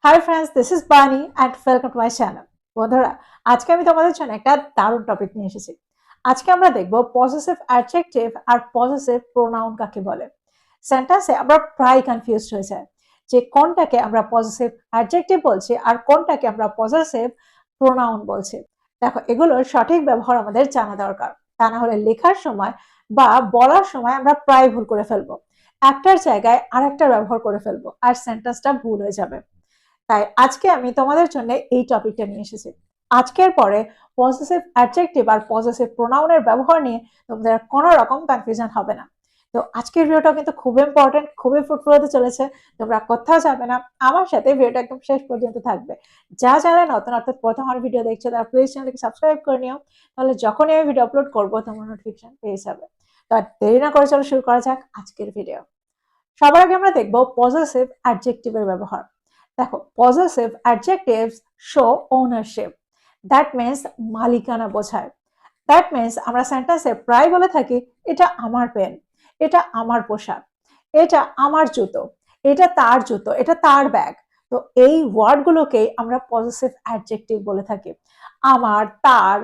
Hi friends, this is বানি and welcome to my channel. বন্ধুরা, আজকে আমি তোমাদের জন্য একটা দারুণ টপিক নিয়ে এসেছি। আজকে আমরা দেখব পজেসিভ অ্যাডজেক্টিভ আর পজেসিভ প্রোনাউন কাকে বলে। সেন্টেন্সে আমরা প্রায় কনফিউজড হয়ে যাই যে কোনটাকে আমরা পজেসিভ অ্যাডজেক্টিভ বলছি আর কোনটাকে আমরা পজেসিভ প্রোনাউন বলছি। দেখো, এগুলোর সঠিক ব্যবহার আমাদের জানা দরকার। তা না হলে লেখার সময় বা বলার সময় আমরা প্রায় ভুল করে ফেলবো, একটার জায়গায় আরেকটার ব্যবহার করে ফেলবো আর সেন্টেন্সটা ভুল হয়ে যাবে। তাই আজকে আমি তোমাদের জন্য এই টপিকটা নিয়ে এসেছি। আজকের পরে পজেসিভ অ্যাডজেক্টিভ আর পজেসিভ প্রোনাউনের ব্যবহার নিয়ে তোমাদের কোনো রকম কনফিউশন হবে না। তো আজকের ভিডিওটা কিন্তু খুব ইম্পর্টেন্ট, খুবই ফ্রুটফুল হতে চলেছে। তোমরা কোথাও যাবে না, আমার সাথে ভিডিওটা একদম শেষ পর্যন্ত থাকবে। যা যারা নতুন অর্থাৎ প্রথম আমার ভিডিও দেখছো তারা প্লিজ চ্যানেলকে সাবস্ক্রাইব করে নিও, তাহলে যখনই আমি ভিডিও আপলোড করবো তোমরা নোটিফিকেশন পেয়ে যাবে। তো আর দেরি না করে চলো শুরু করা যাক আজকের ভিডিও। সবার আগে আমরা দেখবো পজেসিভ অ্যাডজেক্টিভের ব্যবহার। দেখো, possessive adjectives show ownership, that means মালিকানা বোঝায়। দ্যাট মিনস আমরা সেন্টেন্সে প্রায় বলে থাকি এটা আমার পেন, এটা আমার পোশাক, এটা আমার জুতো, এটা তার জুতো, এটা তার ব্যাগ। তো এই ওয়ার্ডগুলোকেই আমরা পজেসিভ অ্যাডজেক্টিভ বলে থাকি। আমার, তার,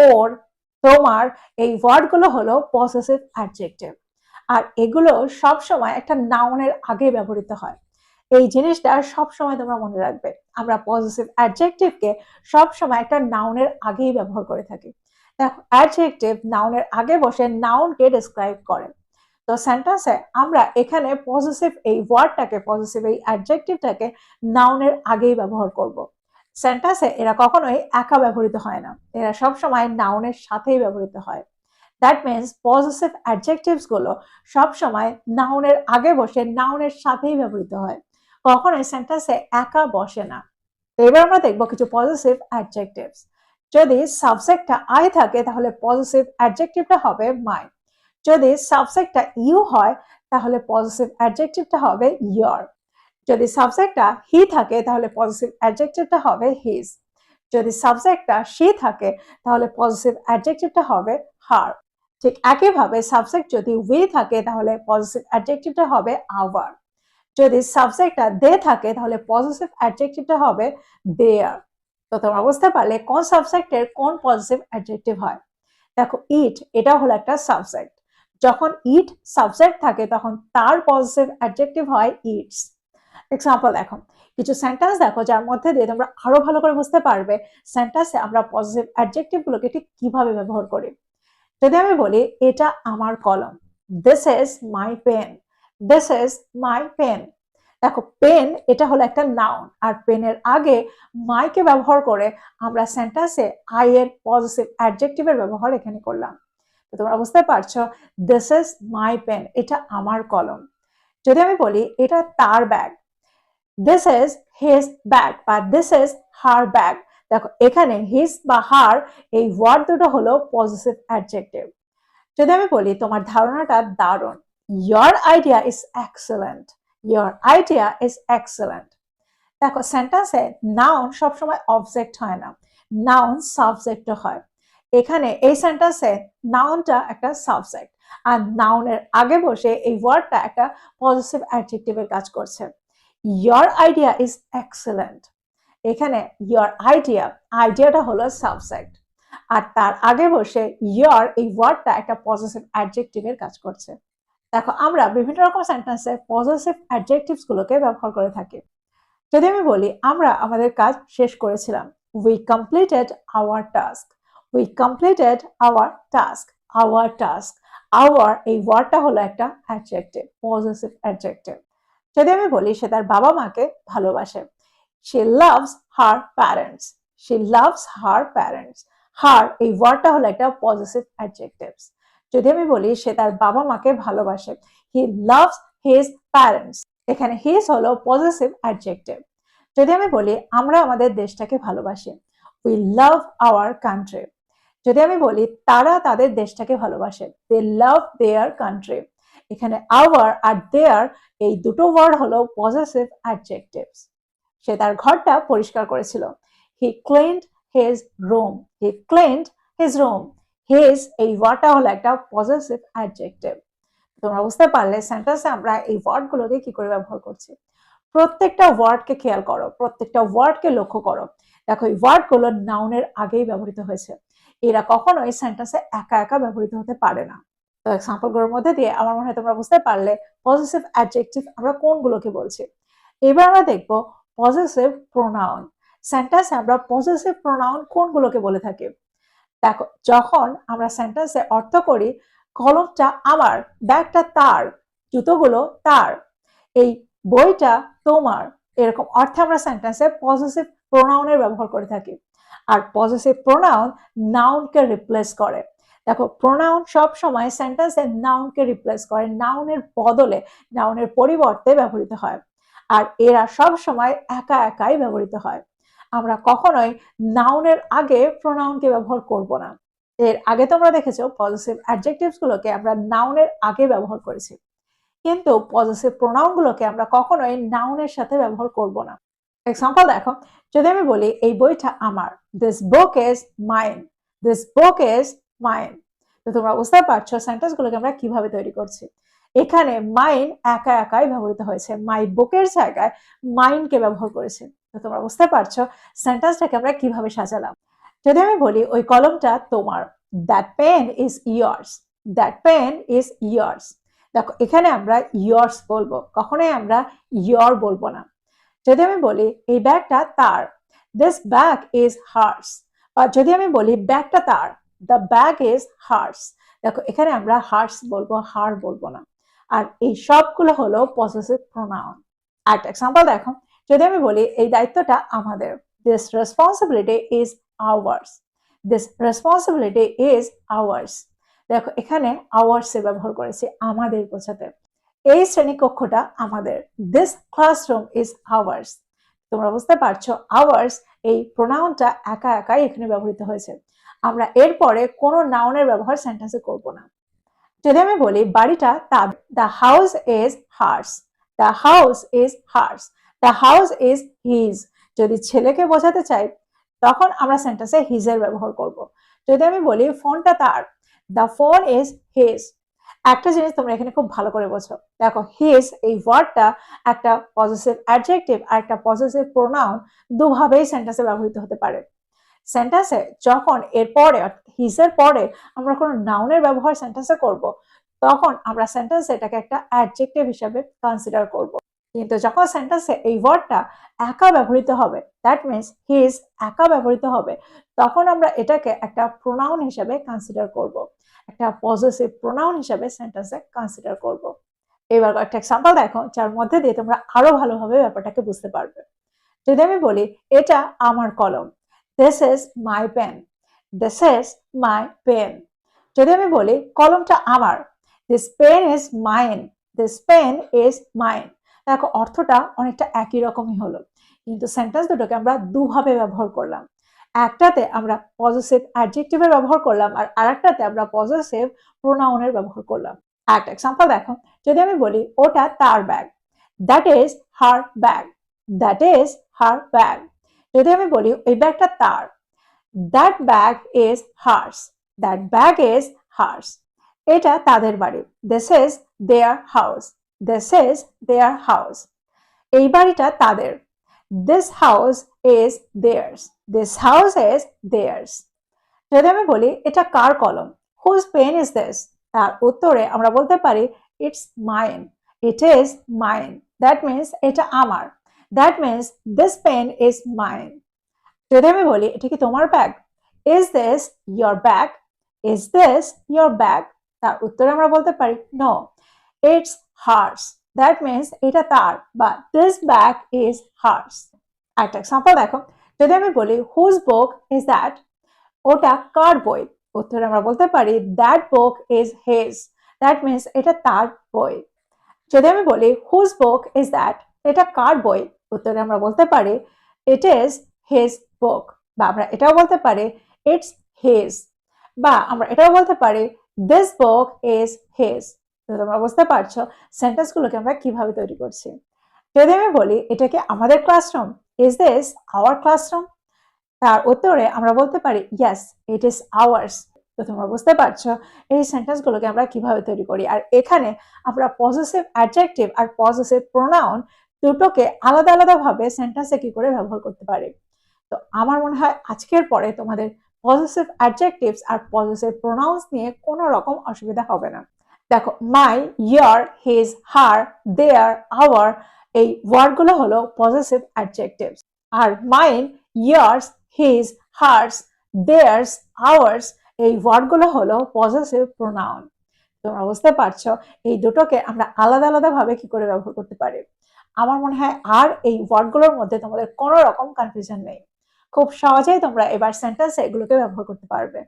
ওর, তোমার, এই ওয়ার্ডগুলো হলো পজেসিভ অ্যাডজেক্টিভ। আর এগুলো সব সময় একটা নাউনের আগে ব্যবহৃত হয়। এই জিনিসটা সব সময় তোমরা মনে রাখবে, আমরা পজিটিভ অ্যাডজেক্টিভকে সব সময় একটা নাউনের আগেই ব্যবহার করে থাকি। দেখো, অ্যাডজেক্টিভ নাউনের আগে বসে নাউনকে ডেসক্রাইব করে। তো সেন্টেন্সে আমরা এখানে পজিটিভ এই ওয়ার্ডটাকে, পজিটিভ এই অ্যাডজেক্টিভটাকে নাউনের আগেই ব্যবহার করব। সেন্টেন্সে এরা কখনোই একা ব্যবহৃত হয় না, এরা সব সময় নাউনের সাথেই ব্যবহৃত হয়। দ্যাট মিনস পজিটিভ অ্যাডজেক্টিভস গুলো সবসময় নাউনের আগে বসে নাউনের সাথেই ব্যবহৃত হয়, কখনোই সেন্টেন্সে একা বসে না। তো এবার আমরা দেখবো কিছু পজিটিভ অ্যাডজেক্টিভস। যদি সাবজেক্টটা আই থাকে তাহলে পজিটিভ অ্যাডজেক্টিভটা হবে মাই। যদি সাবজেক্টটা ইউ হয় তাহলে পজিটিভ অ্যাডজেক্টিভটা হবে ইয়র। যদি সাবজেক্টটা হি থাকে তাহলে পজিটিভ অ্যাডজেক্টিভটা হবে হিজ। যদি সাবজেক্টটা শি থাকে তাহলে পজিটিভ অ্যাডজেক্টিভটা হবে হার। ঠিক একইভাবে সাবজেক্ট যদি উই থাকে তাহলে পজিটিভ অ্যাডজেক্টিভটা হবে আওয়ার। যদি সাবজেক্টটা দে থাকে তাহলে পজিটিভ অ্যাডজেক্টিভটা হবে দেয়ার। তো তোমরা বুঝতে পারলে কোন সাবজেক্টের কোন পজিটিভ অ্যাডজেক্টিভ হয়। দেখো, ইট এটা হলো একটা সাবজেক্ট। যখন ইট সাবজেক্ট থাকে তখন তার পজিটিভ অ্যাডজেক্টিভ হয় ইটস। এক্সাম্পল দেখো, কিছু সেন্টেন্স দেখো যার মধ্যে দিয়ে তোমরা আরো ভালো করে বুঝতে পারবে সেন্টেন্সে আমরা পজিটিভ অ্যাডজেক্টিভ গুলোকে ঠিক কিভাবে ব্যবহার করি। যদি আমি বলি এটা আমার কলম, this is my pen, this is my pen. দেখো, পেন এটা হলো একটা নাউন আর পেনের আগে মাইকে ব্যবহার করে আমরা সেন্টেন্সে আই এর পজিটিভ অ্যাডজেক্টিভের ব্যবহার এখানে করলাম। তো তোমরা বুঝতে পারছো, দিস ইজ মাই পেন, এটা আমার কলম। যদি আমি বলি এটা তার bag, this is his bag বা দিস ইজ হার ব্যাগ। দেখো, এখানে হিজ বা হার এই ওয়ার্ড দুটো হলো পজিটিভ অ্যাডজেক্টিভ। যদি আমি বলি তোমার ধারণাটা দারুণ, your idea is excellent, your idea is excellent। দেখো, সেন্টেন্সে নাউন সবসময় অবজেক্ট হয় না, নাউন সাবজেক্টও হয়। এখানে এই সেন্টেন্সে নাউনটা একটা সাবজেক্ট আর নাউনের আগে বসে এই ওয়ার্ডটা একটা পজিটিভ অ্যাডজেক্টিভের কাজ করছে। your idea is excellent, এখানে your idea, আইডিয়াটা হলো সাবজেক্ট আর তার আগে বসে your এই ওয়ার্ডটা একটা পজিটিভ অ্যাডজেক্টিভের কাজ করছে। দেখো, আমরা বিভিন্ন রকম সেন্টেন্সে পজিটিভ অ্যাডজেক্টিভস গুলোকে ব্যবহার করে থাকি। যদি আমি বলি আমরা আমাদের কাজ শেষ করেছিলাম, we completed our task, we completed our task, our task, our এই ওয়ার্ডটা হলো একটা অ্যাডজেক্টিভ, পজিটিভ অ্যাডজেক্টিভ। যদি আমি বলি সে তার বাবা মাকে ভালোবাসে, she loves her parents, she loves her parents, her এই ওয়ার্ডটা হলো একটা পজিটিভ অ্যাডজেক্টিভস। যদি আমি বলি সে তার বাবা মাকে ভালোবাসে, he loves his parents, এখানে his হলো পজিটিভ অ্যাডজেক্টিভ। যদি আমি বলি আমরা আমাদের দেশটাকে ভালোবাসি, we love our country। যদি আমি বলি তারা তাদের দেশটাকে ভালোবাসে, they love their country, এখানে our আর their এই দুটো ওয়ার্ড হলো পজিটিভ অ্যাডজেক্টিভস। সে তার ঘরটা পরিষ্কার করেছিল, he cleaned his room, he cleaned his room, his এই ওয়ার্ডটা হলো একটা পজিটিভ অ্যাডজেক্টিভ। তোমরা বুঝতে পারলে সেন্টেন্সে আমরা এই ওয়ার্ডগুলোকে কি করে ব্যবহার করছি। প্রত্যেকটা ওয়ার্ডকে খেয়াল করো, প্রত্যেকটা ওয়ার্ডকে লক্ষ্য করো। দেখো এই ওয়ার্ডগুলো নাউনের আগেই ব্যবহৃত হয়েছে। এরা কখনোই সেন্টেন্সে একা একা ব্যবহৃত হতে পারে না। তো এক্সাম্পলগুলোর মধ্যে দিয়ে আমার মনে হয় তোমরা বুঝতে পারলে পজিটিভ অ্যাডজেক্টিভ আমরা কোনগুলোকে বলছি। এবার আমরা দেখব পজিটিভ প্রোনাউন। সেন্টেন্সে আমরা পজিটিভ প্রোনাউন কোনগুলোকে বলে থাকি। দেখো যখন আমরা সেন্টেন্সে অর্থ করি কলমটা আমার, ব্যাগটা তার, জুতোগুলো তার, এই বইটা তোমার, এরকম অর্থে আমরা সেন্টেন্সে পজিটিভ প্রোনাউনের ব্যবহার করে থাকি। আর পজিটিভ প্রোনাউন নাউনকে রিপ্লেস করে। দেখো প্রোনাউন সব সময় সেন্টেন্সে নাউনকে রিপ্লেস করে, নাউনের বদলে, নাউনের পরিবর্তে ব্যবহৃত হয়। আর এরা সব সময় একা একাই ব্যবহৃত হয়। আমরা কখনোই নাউনের আগে প্রোনাউনকে ব্যবহার করব না। এর আগে তোমরা দেখেছো পজিটিভ অ্যাডজেক্টিভস গুলোকে আমরা নাউনের আগে ব্যবহার করেছি, কিন্তু পজিটিভ প্রোনাউন গুলোকে আমরা কখনোই নাউনের সাথে ব্যবহার করব না। এক্সাম্পল দেখো, যদি আমি বলি এই বইটা আমার, this book is mine, this book is mine. তো তোমরা বুঝতে পারছো সেন্টেন্স গুলোকে আমরা কিভাবে তৈরি করছি। এখানে মাইন একা একাই ব্যবহৃত হয়েছে, মাই বুকের জায়গায় মাইনকে ব্যবহার করেছে। তো তোমরা বুঝতে পারছো সেন্টেন্সটাকে আমরা কিভাবে সাজালাম। যদি আমি বলি ওই কলমটা তোমার, that pen is yours, that pen is yours. দেখো এখানে আমরা ইয়ার্স বলবো, কখনোই আমরা ইয়র বলবো না। যদি আমি বলি এই ব্যাগটা তার, দিস ব্যাগ ইজ হার্স, বা যদি আমি বলি ব্যাগটা তার, দ্য ব্যাগ ইজ হার্স। দেখো এখানে আমরা হার্স বলবো, হার বলবো না। আর এই সবগুলো হলো পসেসিভ প্রোনাউন। একটা এক্সাম্পল দেখো, যদি আমি বলি এই দায়িত্বটা আমাদের, this responsibility is ours, this responsibility is ours. দেখো এখানে আওয়ার্স এ ব্যবহার করেছি আমাদের বোঝাতে। এই শ্রেণীকক্ষটা আমাদের, দিস ক্লাসরুম ইজ আওয়ার্স। তোমরা বুঝতে পারছো আওয়ার্স এই প্রোনাউনটা একা একাই এখানে ব্যবহৃত হয়েছে। আমরা এরপরে কোনো নাউনের ব্যবহার সেন্টেন্সে করব না। যদি আমি বলি বাড়িটা তার, the house is hers, the house is hers, the house is his. যদি ছেলেকে বোঝাতে চাই তখন আমরা সেন্টেন্সে হিজ এর ব্যবহার করব। যদি আমি বলি ফোনটা তার, দ্য ফোন ইজ হিজ। একটা জিনিস তোমরা এখানে খুব ভালো করে বোঝো, দেখো হিজ এই ওয়ার্ডটা একটা পজিটিভ অ্যাডজেক্টিভ আর একটা পজিটিভ প্রোনাউন দুভাবেই সেন্টেন্সে ব্যবহৃত হতে পারে। সেন্টেন্সে যখন এর পরে হিজ এর পরে আমরা কোনো নাউনের ব্যবহার সেন্টেন্সে করব, তখন আমরা সেন্টেন্সে এটাকে একটা অ্যাডজেক্টিভ হিসাবে কনসিডার করব। কিন্তু যখন সেন্টেন্সে এই ওয়ার্ডটা একা ব্যবহৃত হবে, দ্যাট মিনস হিজ একা ব্যবহৃত হবে, তখন আমরা এটাকে একটা প্রোনাউন হিসাবে কনসিডার করব, একটা পজিটিভ প্রোনাউন হিসাবে সেন্টেন্সে কনসিডার করব। এবার একটা এক্সাম্পল দেখো যার মধ্যে দিয়ে তোমরা আরো ভালোভাবে ব্যাপারটাকে বুঝতে পারবে। যদি আমি বলি এটা আমার কলম, this is my pen, this is my pen. যদি আমি বলি কলমটা আমার, this pen is mine, this pen is mine. দেখো অর্থটা অনেকটা একই রকমই হলো, কিন্তু সেন্টেন্স দুটোকে আমরা দুভাবে ব্যবহার করলাম। একটাতে আমরা পজিটিভ অ্যাডজেক্টিভের ব্যবহার করলাম আর আরেকটাতে আমরা পজিটিভ প্রোনাউনের ব্যবহার করলাম। একটা এক্সাম্পল দেখো, যদি আমি বলি ওটা তার bag, that is her bag, that is her bag. যদি আমি বলি এই ব্যাগটা তার, that bag is hers, that bag is hers. এটা তাদের বাড়ি, this is their house, this is their house. এই বাড়িটা তাদের, this house is theirs, this house is theirs. যদি আমি বলি এটা কার কলম, হুজ পেন ইজ দিস, তার উত্তরে আমরা বলতে পারি it's mine, it is mine. That means এটা আমার, that means this pen is mine. যদি আমি বলি এটা কি তোমার ব্যাগ, is this your bag, is this your bag, তার উত্তরে আমরা বলতে পারি no, it's hers, that means এটা তার, বা দিস ব্যাগ ইজ হার্স। একটা এক্সাম্পল দেখো, যদি আমি বলি হুজ বুক ইজ দ্যাট, ওটা কার বই, উত্তরে আমরা বলতে পারি that book is his, that means এটা তার বই। যদি আমি বলি হুজ বুক ইজ দ্যাট, এটা কার বই, উত্তরে আমরা বলতে পারি ইট ইজ হিজ বুক, বা আমরা এটাও বলতে পারি ইটস হিজ, বা আমরা এটাও বলতে পারি দিস বুক ইজ হিজ। তো তোমরা বুঝতে পারছো সেন্টেন্স গুলোকে আমরা কিভাবে তৈরি করছি। যদি আমি বলি এটা কি আমাদের classroom, is this our classroom, তার উত্তরে আমরা বলতে পারি ইয়েস ইট ইজ আওয়ার্স। তো তোমরা বুঝতে পারছো এই সেন্টেন্স গুলোকে আমরা কিভাবে তৈরি করি। আর এখানে আমরা পজিটিভ অ্যাডজেক্টিভ আর পজিটিভ প্রোনাউন দুটোকে আলাদা আলাদা ভাবে সেন্টেন্সে কি করে ব্যবহার করতে পারি। তো আমার মনে হয় আজকের পরে তোমাদের পজিটিভ অ্যাডজেক্টিভস আর পজিটিভ প্রোনাউন্স নিয়ে কোনো রকম অসুবিধা হবে না। দেখো মাই, ইয়ার, হিজ, হার, দেয়ার, আওয়ার এই ওয়ার্ডগুলো হলো পজিটিভ অ্যাডজেক্টিভস। আর mine, yours, his, hers, theirs, ours এই ওয়ার্ডগুলো হলো পজিটিভ প্রোনাউন। তোমরা বুঝতে পারছো এই দুটোকে আমরা আলাদা আলাদা ভাবে কি করে ব্যবহার করতে পারি। আমার মনে হয় আর এই ওয়ার্ডগুলোর মধ্যে তোমাদের কোনো রকম কনফিউশন নেই। খুব সহজেই তোমরা এবার সেন্টেন্সে এগুলোকে ব্যবহার করতে পারবে।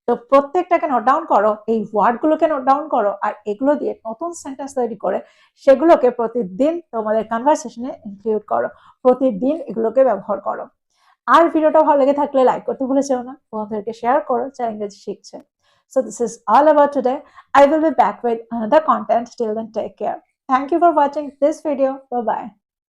তো প্রত্যেকটাকে নোট ডাউন করো, এই ওয়ার্ডগুলোকে নোট ডাউন করো, আর এগুলো দিয়ে নতুন সেন্টেন্স তৈরি করে সেগুলোকে প্রতিদিন তোমাদের কনভারসেশনে ইনক্লুড করো, প্রতিদিন এগুলোকে ব্যবহার করো। আর ভিডিওটা ভালো লেগে থাকলে লাইক করতে ভুলে যেও না, বন্ধুদেরকে শেয়ার করো যারা ইংরেজি শিখছে। So this is all about today. I will be back with another content. Till then, take care. Thank you for watching this video. Bye bye.